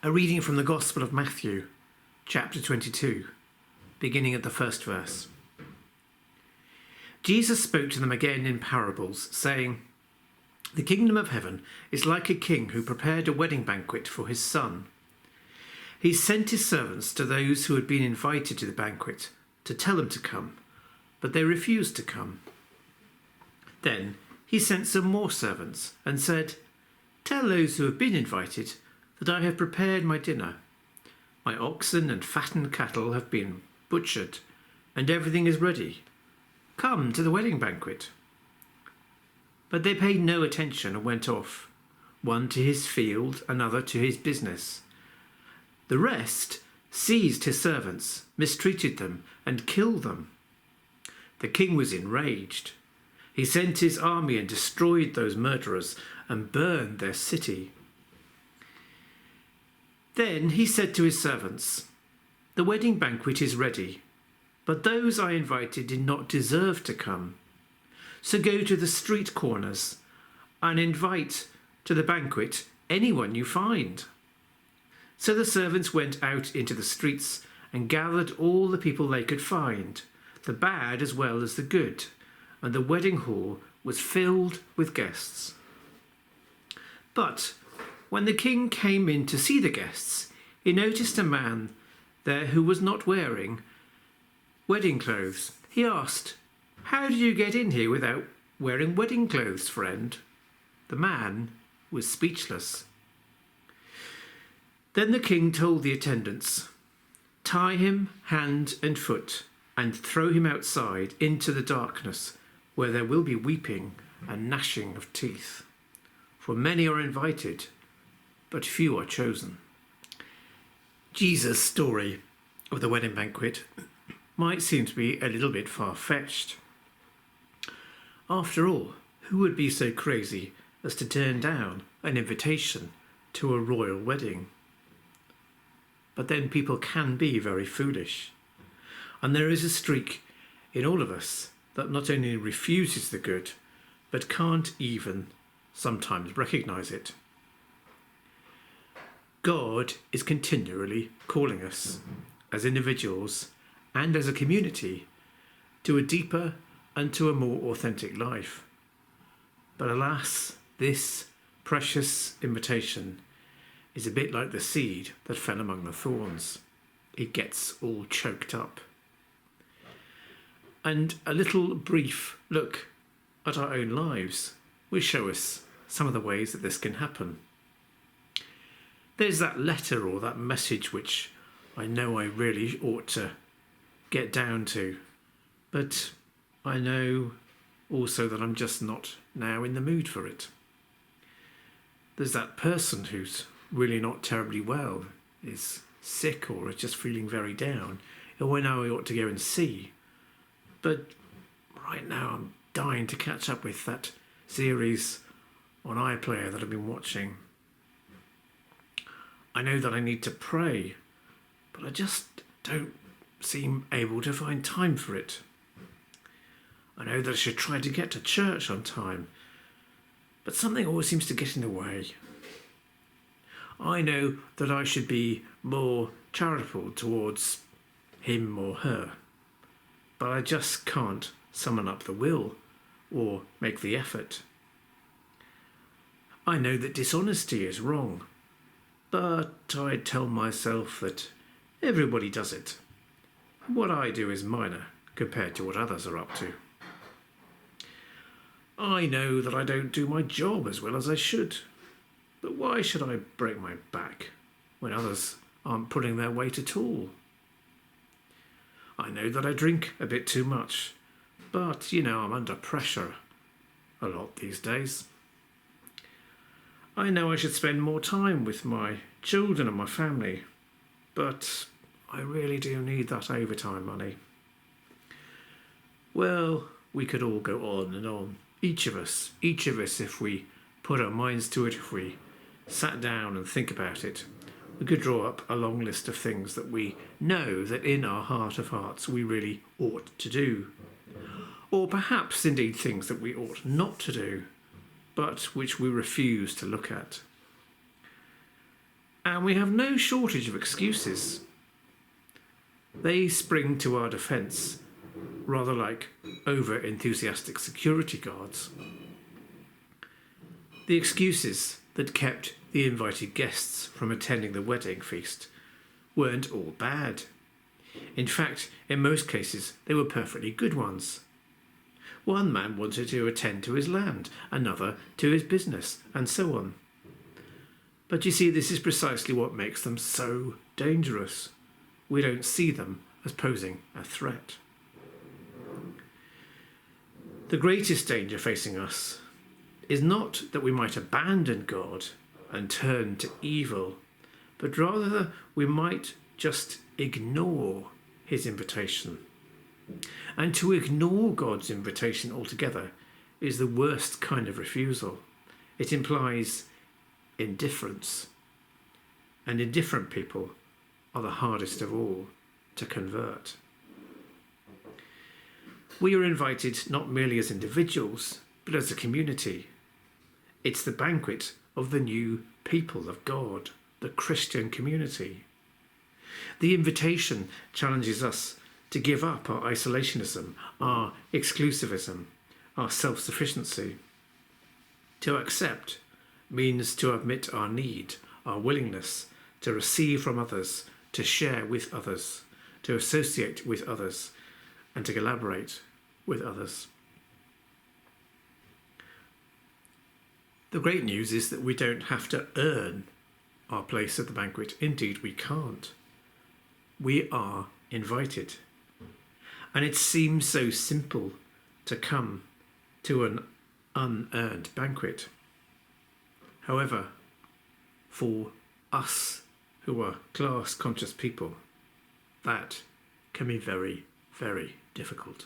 A reading from the Gospel of Matthew, chapter 22, beginning at the first verse. Jesus spoke to them again in parables, saying, "The kingdom of heaven is like a king who prepared a wedding banquet for his son. He sent his servants to those who had been invited to the banquet to tell them to come, but they refused to come. Then he sent some more servants and said, 'Tell those who have been invited that I have prepared my dinner. My oxen and fattened cattle have been butchered, and everything is ready. Come to the wedding banquet.' But they paid no attention and went off, one to his field, another to his business. The rest seized his servants, mistreated them, and killed them. The king was enraged. He sent his army and destroyed those murderers and burned their city. Then he said to his servants, 'The wedding banquet is ready, but those I invited did not deserve to come. So go to the street corners and invite to the banquet anyone you find.' So the servants went out into the streets and gathered all the people they could find, the bad as well as the good, and the wedding hall was filled with guests. But when the king came in to see the guests, he noticed a man there who was not wearing wedding clothes. He asked, 'How did you get in here without wearing wedding clothes, friend?' The man was speechless. Then the king told the attendants, 'Tie him hand and foot and throw him outside into the darkness, where there will be weeping and gnashing of teeth. For many are invited, but few are chosen.'" Jesus' story of the wedding banquet might seem to be a little bit far-fetched. After all, who would be so crazy as to turn down an invitation to a royal wedding? But then people can be very foolish. And there is a streak in all of us that not only refuses the good, but can't even sometimes recognise it. God is continually calling us, as individuals and as a community, to a deeper and to a more authentic life. But alas, this precious invitation is a bit like the seed that fell among the thorns. It gets all choked up. And a little brief look at our own lives will show us some of the ways that this can happen. There's that letter or that message which I know I really ought to get down to, but I know also that I'm just not now in the mood for it. There's that person who's really not terribly well, is sick or is just feeling very down, who I know I ought to go and see. But right now I'm dying to catch up with that series on iPlayer that I've been watching. I know that I need to pray, but I just don't seem able to find time for it. I know that I should try to get to church on time, but something always seems to get in the way. I know that I should be more charitable towards him or her, but I just can't summon up the will or make the effort. I know that dishonesty is wrong, but I tell myself that everybody does it. What I do is minor compared to what others are up to. I know that I don't do my job as well as I should, but why should I break my back when others aren't pulling their weight at all? I know that I drink a bit too much, but I'm under pressure a lot these days. I know I should spend more time with my children and my family, but I really do need that overtime money. Well, we could all go on and on. Each of us, if we put our minds to it, if we sat down and think about it, we could draw up a long list of things that we know that in our heart of hearts we really ought to do. Or perhaps indeed things that we ought not to do, but which we refuse to look at. and we have no shortage of excuses. They spring to our defence, rather like over-enthusiastic security guards. The excuses that kept the invited guests from attending the wedding feast weren't all bad. In fact, in most cases, they were perfectly good ones. One man wanted to attend to his land, another to his business, and so on. But you see, this is precisely what makes them so dangerous. We don't see them as posing a threat. The greatest danger facing us is not that we might abandon God and turn to evil, but rather we might just ignore his invitation. And to ignore God's invitation altogether is the worst kind of refusal. It implies indifference. And indifferent people are the hardest of all to convert. We are invited not merely as individuals, but as a community. It's the banquet of the new people of God, the Christian community. The invitation challenges us to give up our isolationism, our exclusivism, our self-sufficiency. To accept means to admit our need, our willingness to receive from others, to share with others, to associate with others, and to collaborate with others. The great news is that we don't have to earn our place at the banquet. Indeed, we can't. We are invited. And it seems so simple to come to an unearned banquet. However, for us who are class-conscious people, that can be very, very difficult.